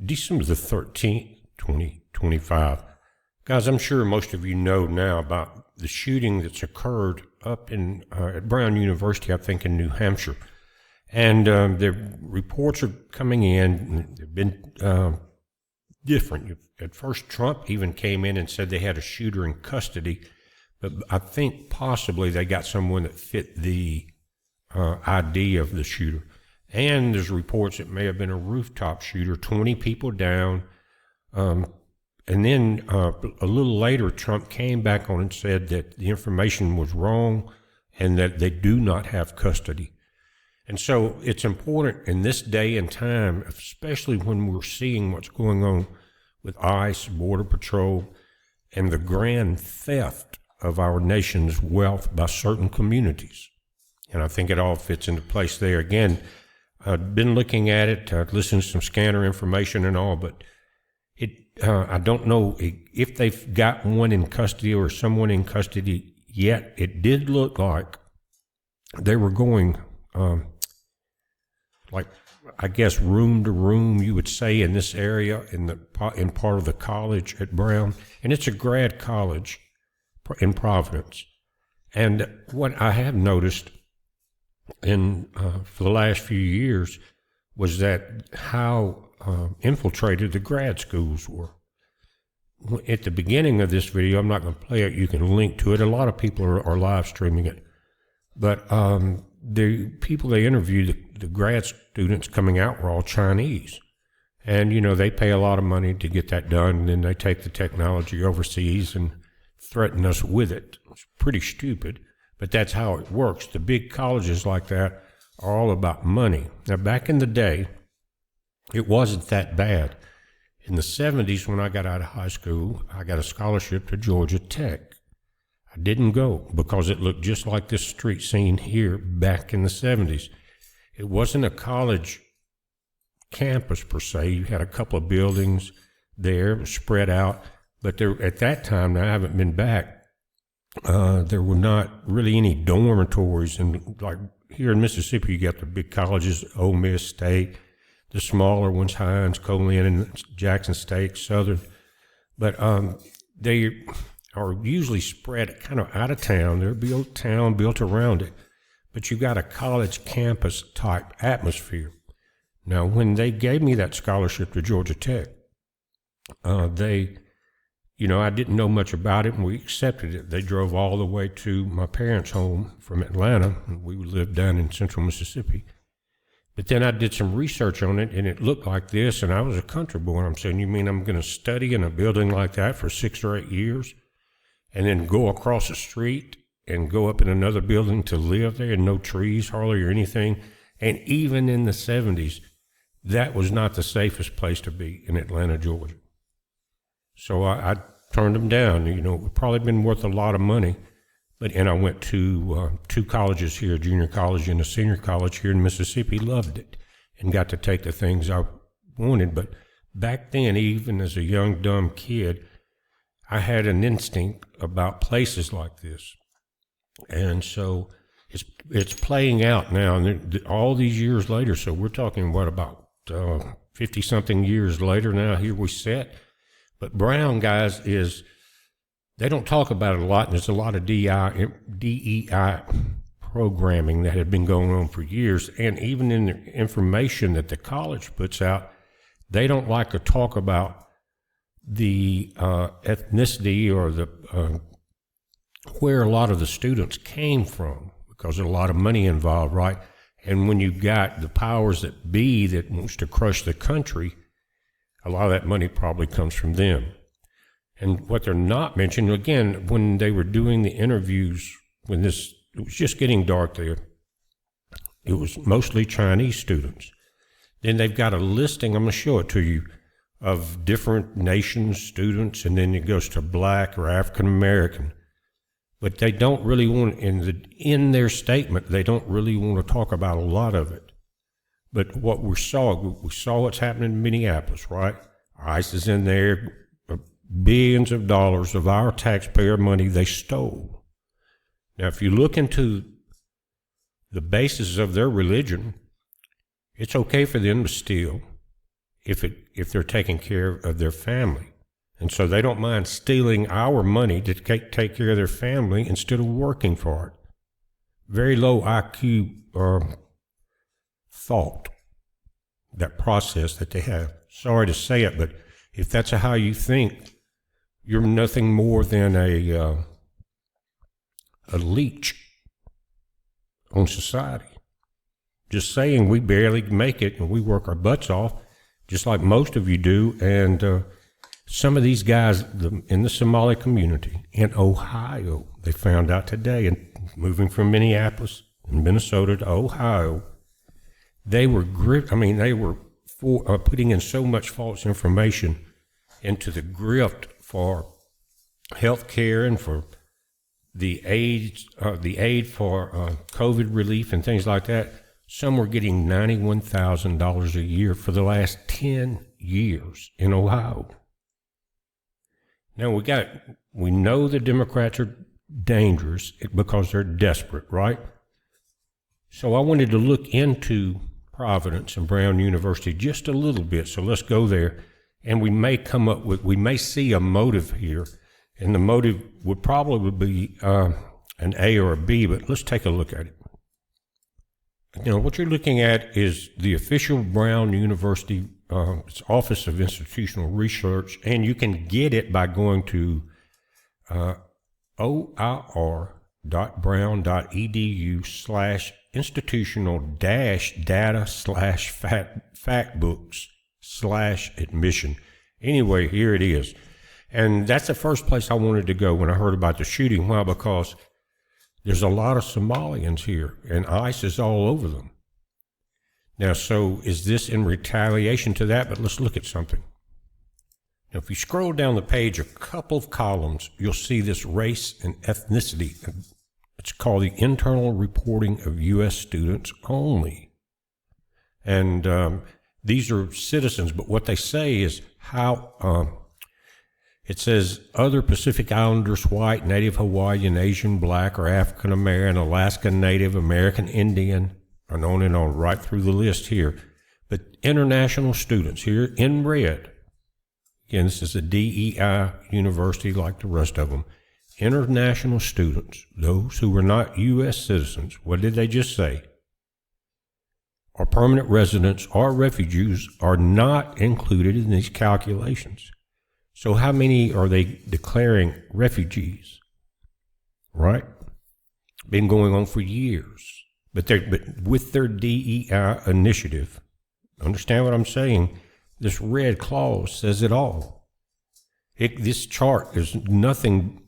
December the 13th, 2025. Guys, I'm sure most of you know now about the shooting that's occurred up in at Brown University, I think in New Hampshire. And the reports are coming in. They've been different. At first, Trump even came in and said they had a shooter in custody, but I think possibly they got someone that fit the ID of the shooter. And there's reports it may have been a rooftop shooter, 20 people down. And then a little later, Trump came back on and said that the information was wrong and that they do not have custody. And so it's important in this day and time, especially when we're seeing what's going on with ICE, Border Patrol, and the grand theft of our nation's wealth by certain communities. And I think it all fits into place there. Again, I've been looking at it, listened to some scanner information and all, but I don't know if they've got one in custody or someone in custody yet. It did look like they were going, like, I guess, room to room, you would say, in this area, in part of the college at Brown. And it's a grad college in Providence. And what I have noticed for the last few years was that how infiltrated the grad schools were. At the beginning of this video, I'm not going to play it, you can link to it. A lot of people are live streaming it. But the people they interviewed, the grad students coming out, were all Chinese. And, you know, they pay a lot of money to get that done, and then they take the technology overseas and threaten us with it. It's pretty stupid. But that's how it works. The big colleges like that are all about money. Now, back in the day, it wasn't that bad. In the 70s, when I got out of high school, I got a scholarship to Georgia Tech. I didn't go because it looked just like this street scene here back in the 70s. It wasn't a college campus per se. You had a couple of buildings there spread out. But there, at that time, now I haven't been back, there were not really any dormitories. And like here in Mississippi, you got the big colleges, Ole Miss State, the smaller ones, Hines, Colin, and Jackson State, Southern. But they are usually spread kind of out of town. There'll be a town built around it. But you got a college campus type atmosphere. Now, when they gave me that scholarship to Georgia Tech, I didn't know much about it, and we accepted it. They drove all the way to my parents' home from Atlanta, and we lived down in central Mississippi. But then I did some research on it, and it looked like this, and I was a country boy. I'm saying, you mean I'm going to study in a building like that for 6 or 8 years, and then go across the street and go up in another building to live there, and no trees hardly or anything? And even in the 70s, that was not the safest place to be in Atlanta, Georgia. So I turned them down. You know, it would probably been worth a lot of money. And I went to 2 colleges here, a junior college and a senior college here in Mississippi, loved it, and got to take the things I wanted. But back then, even as a young, dumb kid, I had an instinct about places like this. And so it's playing out now, and all these years later, so we're talking, about 50-something years later now, here we sit. But Brown, guys, they don't talk about it a lot, and there's a lot of DEI programming that had been going on for years. And even in the information that the college puts out, they don't like to talk about the ethnicity or the where a lot of the students came from, because there's a lot of money involved, right? And when you've got the powers that be that wants to crush the country, a lot of that money probably comes from them. And what they're not mentioning, again, when they were doing the interviews, it was just getting dark there, it was mostly Chinese students. Then they've got a listing, I'm going to show it to you, of different nations' students, and then it goes to Black or African American. But they don't really want, in their statement, they don't really want to talk about a lot of it. But what we saw what's happening in Minneapolis, right? ICE is in there, billions of dollars of our taxpayer money they stole. Now, if you look into the basis of their religion, it's okay for them to steal. if they're taking care of their family. And so they don't mind stealing our money to take care of their family instead of working for it. Very low IQ thought, that process that they have. Sorry to say it, but if that's how you think, you're nothing more than a leech on society. Just saying, we barely make it and we work our butts off, just like most of you do. And some of these guys in the Somali community in Ohio, they found out today, and moving from Minneapolis and Minnesota to Ohio, they were putting in so much false information into the grift for health care and for the aid for COVID relief and things like that. Some were getting $91,000 a year for the last 10 years in Ohio. Now we know the Democrats are dangerous because they're desperate, right? So I wanted to look into Providence and Brown University just a little bit. So let's go there, and we may see a motive here, and the motive would probably be an A or a B, but let's take a look at it. What you're looking at is the official Brown University it's Office of Institutional Research, and you can get it by going to oir.brown.edu/institutional-data/factbooks/admission. Anyway, here it is. And that's the first place I wanted to go when I heard about the shooting. Why? Because there's a lot of Somalians here, and ICE is all over them. Now, so is this in retaliation to that? But let's look at something. Now, if you scroll down the page a couple of columns, you'll see this race and ethnicity. It's called the Internal Reporting of U.S. Students Only. And these are citizens, but what they say is how it says other Pacific Islanders, white, Native Hawaiian, Asian, Black, or African American, Alaska Native, American Indian, and on right through the list here. But international students here in red. Again, this is a DEI university like the rest of them. International students, those who were not U.S. citizens, what did they just say? Or permanent residents or refugees are not included in these calculations. So how many are they declaring refugees? Right? Been going on for years. But with their DEI initiative, understand what I'm saying? This red clause says it all. This chart is nothing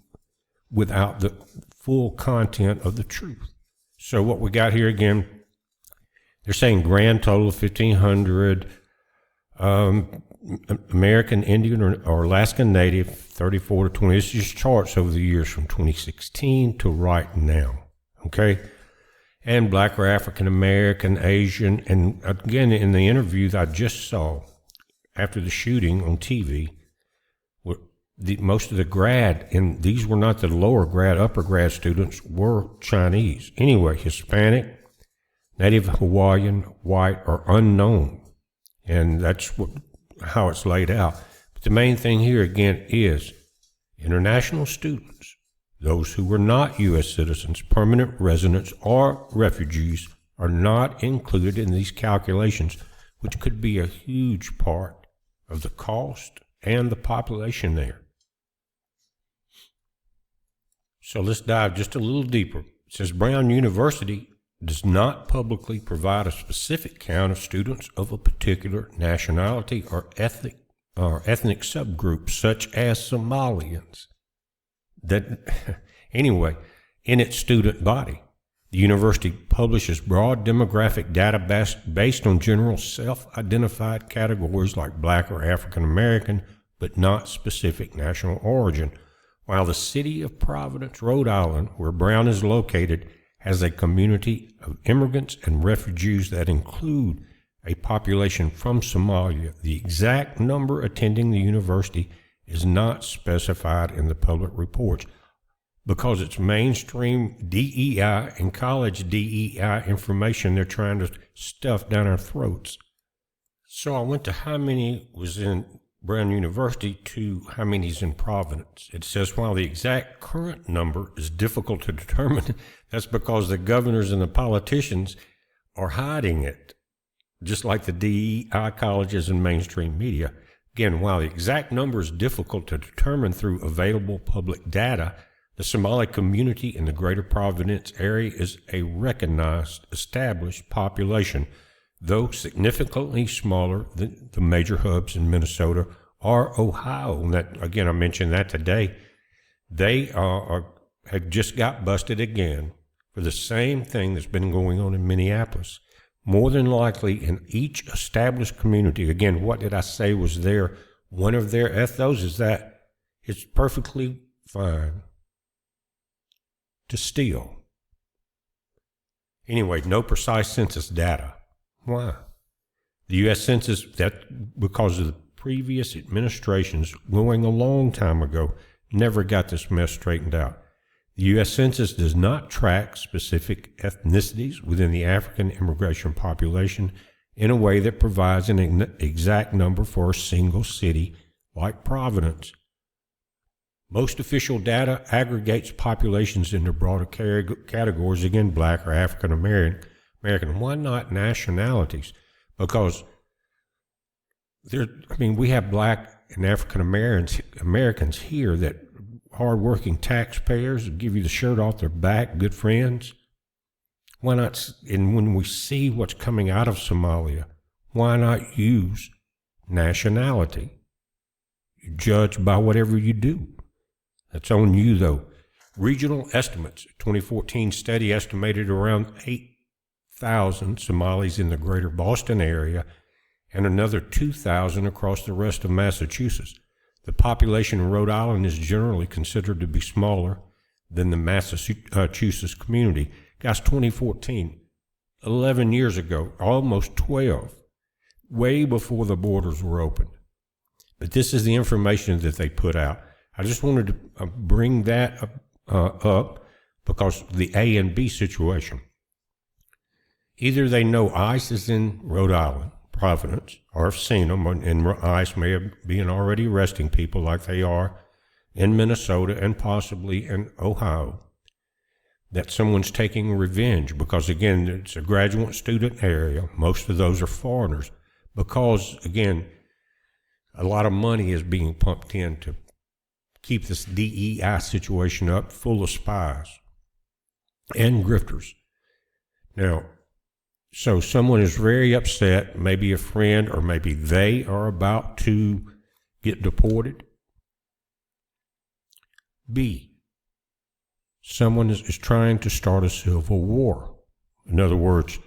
without the full content of the truth. So what we got here again, they're saying grand total of 1,500, American Indian or Alaskan Native, 34 to 20. This is just charts over the years from 2016 to right now, okay? And Black or African American, Asian, and again, in the interview that I just saw after the shooting on TV, most of the grad, and these were not the lower grad, upper grad students, were Chinese. Anyway, Hispanic, Native Hawaiian, white, or unknown. And that's how it's laid out. But the main thing here, again, is international students, those who were not U.S. citizens, permanent residents, or refugees, are not included in these calculations, which could be a huge part of the cost and the population there. So let's dive just a little deeper. It says Brown University does not publicly provide a specific count of students of a particular nationality or ethnic subgroup, such as Somalians. Anyway, in its student body, the university publishes broad demographic data based on general self-identified categories like Black or African American, but not specific national origin, while the city of Providence, Rhode Island, where Brown is located, has a community of immigrants and refugees that include a population from Somalia. The exact number attending the university is not specified in the public reports because it's mainstream DEI and college DEI information they're trying to stuff down our throats. So I went to how many was in Brown University to how many's in Providence. It says while the exact current number is difficult to determine, that's because the governors and the politicians are hiding it, just like the DEI colleges and mainstream media. Again, while the exact number is difficult to determine through available public data, the Somali community in the greater Providence area is a recognized, established population, though significantly smaller than the major hubs in Minnesota or Ohio. And that, again, I mentioned that today. They have just got busted again for the same thing that's been going on in Minneapolis. More than likely, in each established community, again, what did I say was one of their ethos is that it's perfectly fine to steal. Anyway, no precise census data. Why? The U.S. Census, that because of the previous administrations going a long time ago, never got this mess straightened out. The U.S. Census does not track specific ethnicities within the African immigration population in a way that provides an exact number for a single city like Providence. Most official data aggregates populations into broader categories, again, Black or African American. Why not nationalities? Because we have Black and African Americans here that hardworking taxpayers give you the shirt off their back, good friends. Why not? And when we see what's coming out of Somalia, why not use nationality? You judge by whatever you do. That's on you, though. Regional estimates. 2014 study estimated around 8,000 Somalis in the greater Boston area and another 2,000 across the rest of Massachusetts. The population in Rhode Island is generally considered to be smaller than the Massachusetts community. Guys, 2014, 11 years ago, almost 12, way before the borders were opened. But this is the information that they put out. I just wanted to bring that up because the A and B situation. Either they know ICE is in Rhode Island, Providence, or have seen them, and ICE may have been already arresting people like they are in Minnesota and possibly in Ohio, that someone's taking revenge because, again, it's a graduate student area. Most of those are foreigners because, again, a lot of money is being pumped in to keep this DEI situation up, full of spies and grifters. Now, so someone is very upset, maybe a friend, or maybe they are about to get deported. B, someone is trying to start a civil war. In other words,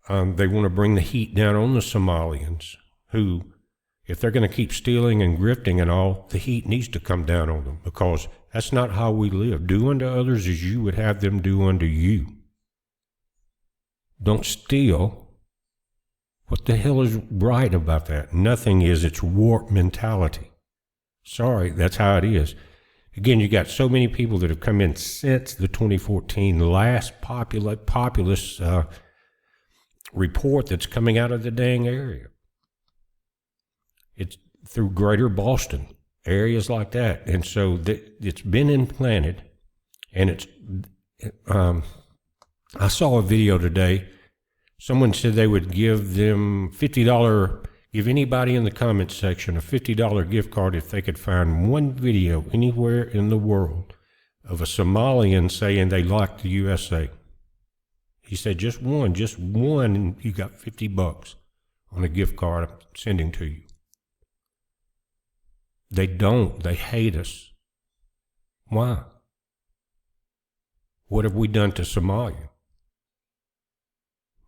they want to bring the heat down on the Somalians who, if they're going to keep stealing and grifting and all, the heat needs to come down on them because that's not how we live. Do unto others as you would have them do unto you. Don't steal. What the hell is right about that? Nothing is. It's warped mentality. Sorry, that's how it is. Again, you got so many people that have come in since the 2014 last populist report that's coming out of the dang area. It's through greater Boston, areas like that. And so it's been implanted, and it's, I saw a video today. Someone said they would give them give anybody in the comments section a $50 gift card if they could find one video anywhere in the world of a Somalian saying they like the USA. He said just one, and you got $50 on a gift card I'm sending to you. They don't. They hate us. Why? What have we done to Somalia?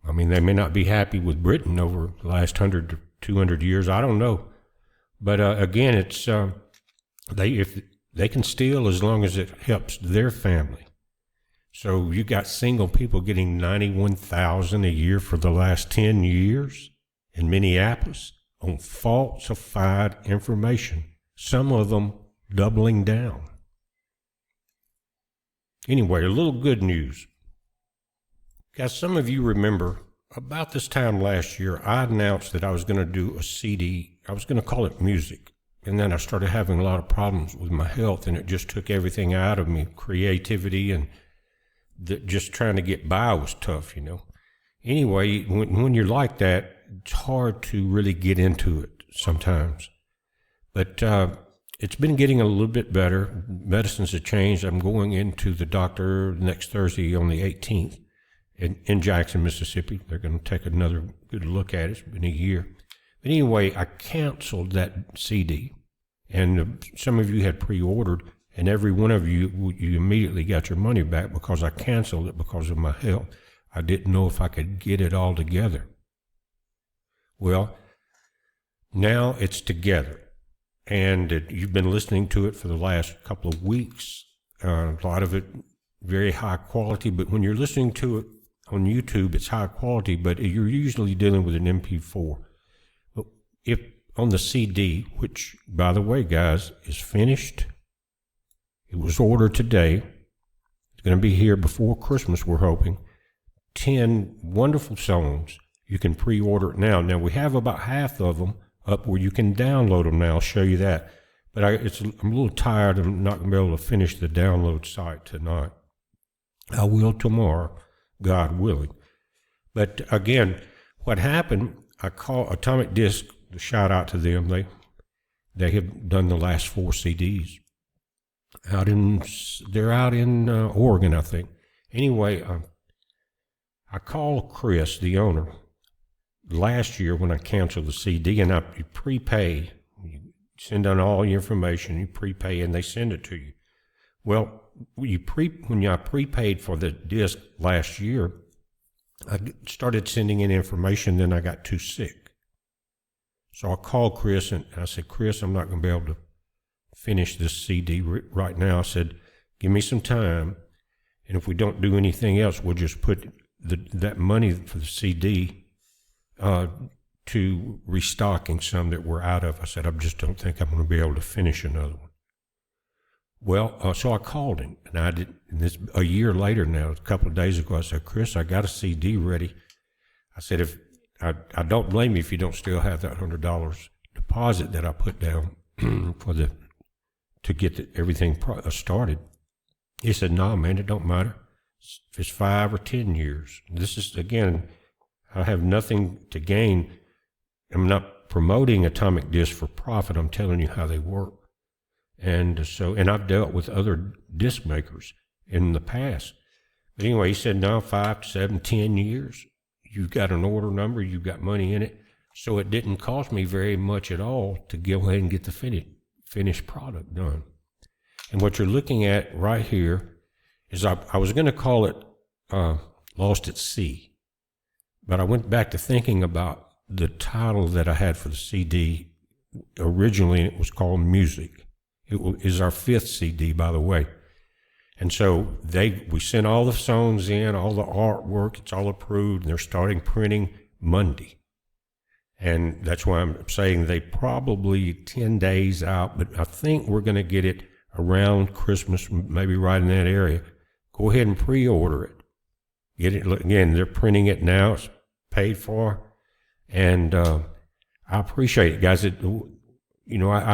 I mean, they may not be happy with Britain over the last 100 to 200 years. I don't know. But again, it's if they can steal as long as it helps their family. So you got single people getting $91,000 a year for the last 10 years in Minneapolis on falsified information. Some of them doubling down. Anyway, a little good news. Guys, some of you remember about this time last year, I announced that I was going to do a CD. I was going to call it Music. And then I started having a lot of problems with my health, and it just took everything out of me, creativity, and just trying to get by was tough, you know. Anyway, when you're like that, it's hard to really get into it sometimes. But it's been getting a little bit better. Medicines have changed. I'm going into the doctor next Thursday on the 18th in Jackson, Mississippi. They're going to take another good look at it. It's been a year. But anyway, I canceled that CD. And some of you had pre-ordered, and every one of you immediately got your money back because I canceled it because of my health. I didn't know if I could get it all together. Well, now it's together. And you've been listening to it for the last couple of weeks. A lot of it very high quality, but when you're listening to it on YouTube, it's high quality, but you're usually dealing with an MP4. But if on the CD, which, by the way, guys, is finished. It was ordered today. It's going to be here before Christmas, we're hoping. 10 wonderful songs. You can pre-order it now. Now, we have about half of them up where you can download them now. I'll show you that. But I'm a little tired. I'm not going to be able to finish the download site tonight. I will tomorrow, God willing. But again, what happened, I call Atomic Disc, shout out to them. They have done the last 4 CDs. They're out in Oregon, I think. Anyway, I called Chris, the owner, last year when I canceled the CD, and you prepay. You send down all your information, you prepay, and they send it to you. Well, when I prepaid for the disc last year, I started sending in information, then I got too sick. So I called Chris, and I said, Chris, I'm not going to be able to finish this CD right now. I said, give me some time, and if we don't do anything else, we'll just put that money for the CD to restocking some that we're out of. I said, I just don't think I'm going to be able to finish another one. Well, so I called him, and I did. And this a year later now, a couple of days ago, I said, Chris, I got a CD ready. I said, if I don't blame you if you don't still have that $100 deposit that I put down to get everything started. He said, no, man, it don't matter. If it's 5 or 10 years. This is, again, I have nothing to gain. I'm not promoting Atomic Disc for profit. I'm telling you how they work. And I've dealt with other disc makers in the past. But anyway, he said, no, 5 to 7, 10 years. You've got an order number, you've got money in it. So it didn't cost me very much at all to go ahead and get the finished product done. And what you're looking at right here is I was going to call it Lost at Sea. But I went back to thinking about the title that I had for the CD. Originally, it was called Music. It is our 5th CD, by the way. And so we sent all the songs in, all the artwork, it's all approved, and they're starting printing Monday. And that's why I'm saying they probably 10 days out, but I think we're going to get it around Christmas, maybe right in that area. Go ahead and pre-order it. Get it, again, they're printing it now, it's paid for, and I appreciate it, guys. I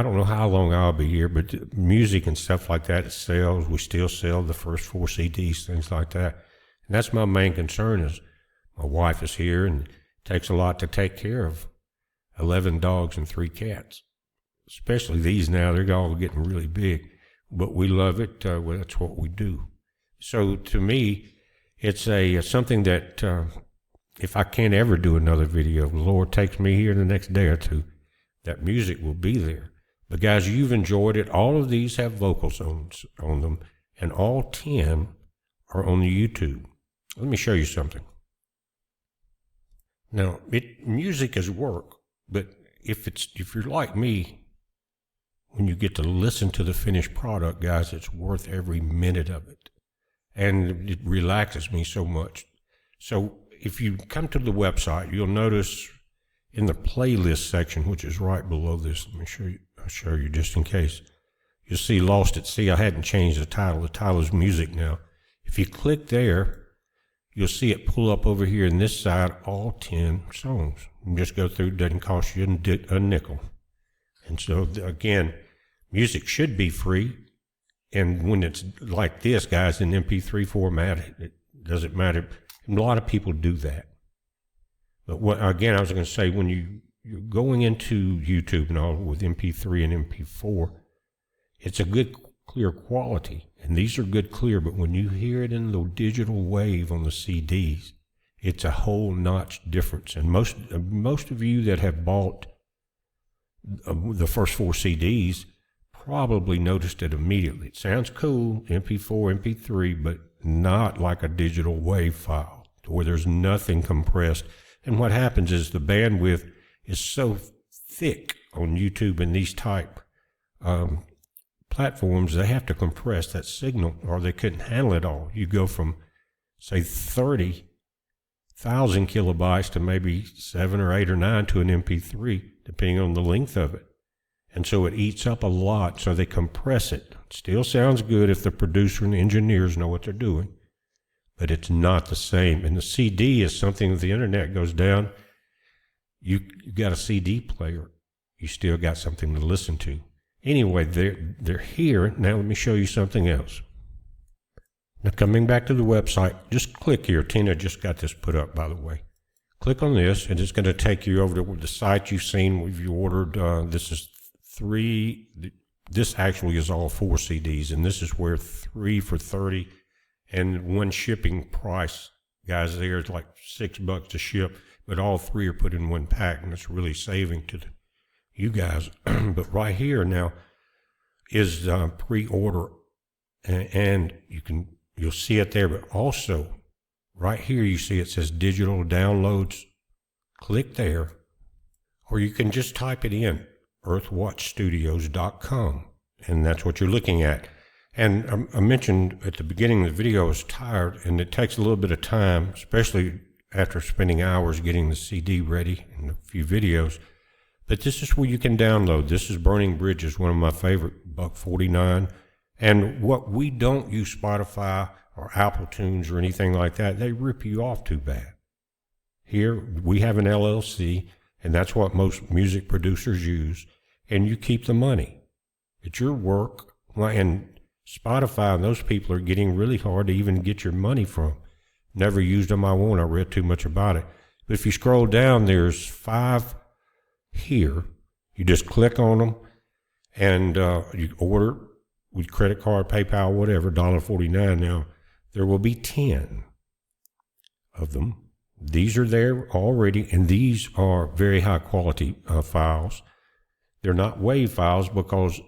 don't know how long I'll be here, but music and stuff like that, it sells. We still sell the first 4 CDs, things like that. And that's my main concern is my wife is here, and it takes a lot to take care of 11 dogs and 3 cats. Especially these now, they're all getting really big. But we love it. That's what we do. So to me, it's something that if I can't ever do another video, the Lord takes me here the next day or two, that music will be there. But guys, you've enjoyed it. All of these have vocals on them, and all 10 are on the YouTube. Let me show you something. Now, music is work, but if you're like me, when you get to listen to the finished product, guys, it's worth every minute of it. And it relaxes me so much. So if you come to the website, you'll notice in the playlist section, which is right below this, let me show you. I'll show you just in case. You'll see Lost at Sea. I hadn't changed the title. The title is Music now. If you click there, you'll see it pull up over here in this side, all 10 songs. You just go through, doesn't cost you a nickel. And so, again, music should be free. And when it's like this, guys, in MP3 format, it doesn't matter. And a lot of people do that. But again, I was going to say, when you're going into YouTube and all with MP3 and MP4, it's a good, clear quality. And these are good, clear. But when you hear it in the digital wave on the CDs, it's a whole notch difference. And most of you that have bought the first 4 CDs probably noticed it immediately. It sounds cool, MP4, MP3, but not like a digital wave file, where there's nothing compressed. And what happens is the bandwidth is so thick on YouTube and these type platforms, they have to compress that signal or they couldn't handle it all. You go from, say, 30,000 kilobytes to maybe 7 or 8 or 9 to an MP3, depending on the length of it. And so it eats up a lot, so they compress it. It still sounds good if the producer and the engineers know what they're doing, but it's not the same. And the CD is something, if the internet goes down, you got a CD player, you still got something to listen to. Anyway, they're here. Now let me show you something else. Now coming back to the website, just click here. Tina just got this put up, by the way. Click on this, and it's going to take you over to the site you've seen. You ordered, this is 3, this actually is all 4 CDs, and this is where 3 for $30 and 1 shipping price, guys, there it's like $6 to ship, but all 3 are put in 1 pack, and it's really saving to you guys. But right here now is pre-order, and you'll see it there, but also right here you see it says digital downloads. Click there, or you can just type it in, earthwatchstudios.com, and that's what you're looking at. And I mentioned at the beginning of the video I was tired, and it takes a little bit of time, especially after spending hours getting the CD ready and a few videos. But this is where you can download. This is Burning Bridges, one of my favorite, $1.49. And what we don't use Spotify or Apple Tunes or anything like that, they rip you off too bad. Here we have an LLC, and that's what most music producers use, and you keep the money. It's your work, and Spotify and those people are getting really hard to even get your money from. Never used them, I won't. I read too much about it. But if you scroll down, there's 5 here. You just click on them, and you order with credit card, PayPal, whatever, $1.49 now. There will be 10 of them. These are there already, and these are very high quality files. They're not WAV files because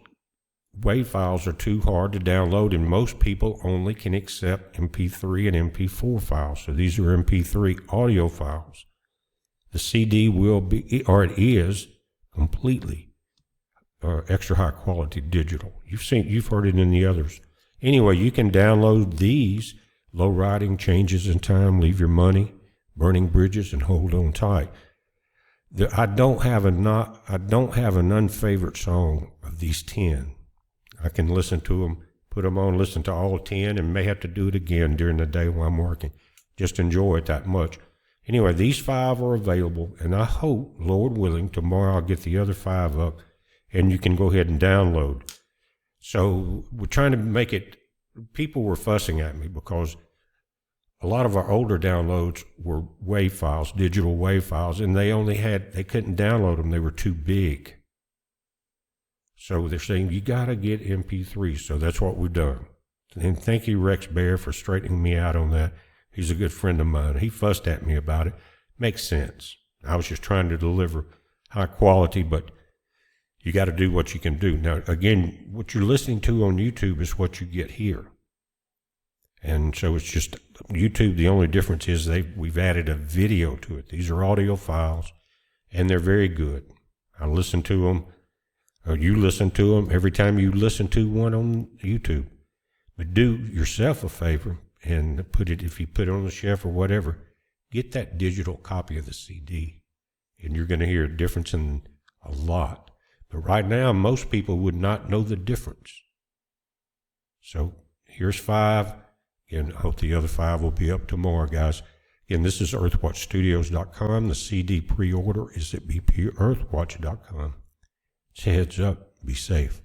WAV files are too hard to download, and most people only can accept MP3 and MP4 files. So these are MP3 audio files. The CD will be, or it is, completely extra high quality digital. You've heard it in the others. Anyway, you can download these, low riding, changes in time, leave your money, burning bridges, and hold on tight. I don't have an unfavorite song of these 10. I can listen to them, put them on, listen to all 10, and may have to do it again during the day while I'm working. Just enjoy it that much. Anyway, these 5 are available, and I hope, Lord willing, tomorrow I'll get the other 5 up, and you can go ahead and download. So we're trying to make it, people were fussing at me because a lot of our older downloads were WAV files, digital WAV files, and they couldn't download them. They were too big. So they're saying, you got to get MP3. So that's what we've done. And thank you, Rex Bear, for straightening me out on that. He's a good friend of mine. He fussed at me about it. Makes sense. I was just trying to deliver high quality, but you got to do what you can do. Now, again, what you're listening to on YouTube is what you get here. And so it's just YouTube. The only difference is we've added a video to it. These are audio files, and they're very good. I listen to them, or you listen to them every time you listen to one on YouTube. But do yourself a favor and if you put it on the shelf or whatever, get that digital copy of the CD, and you're going to hear a difference in a lot. But right now, most people would not know the difference. So here's 5. And I hope the other 5 will be up tomorrow, guys. Again, this is earthwatchstudios.com. The CD pre-order is at bpearthwatch.com. It's a heads up. Be safe.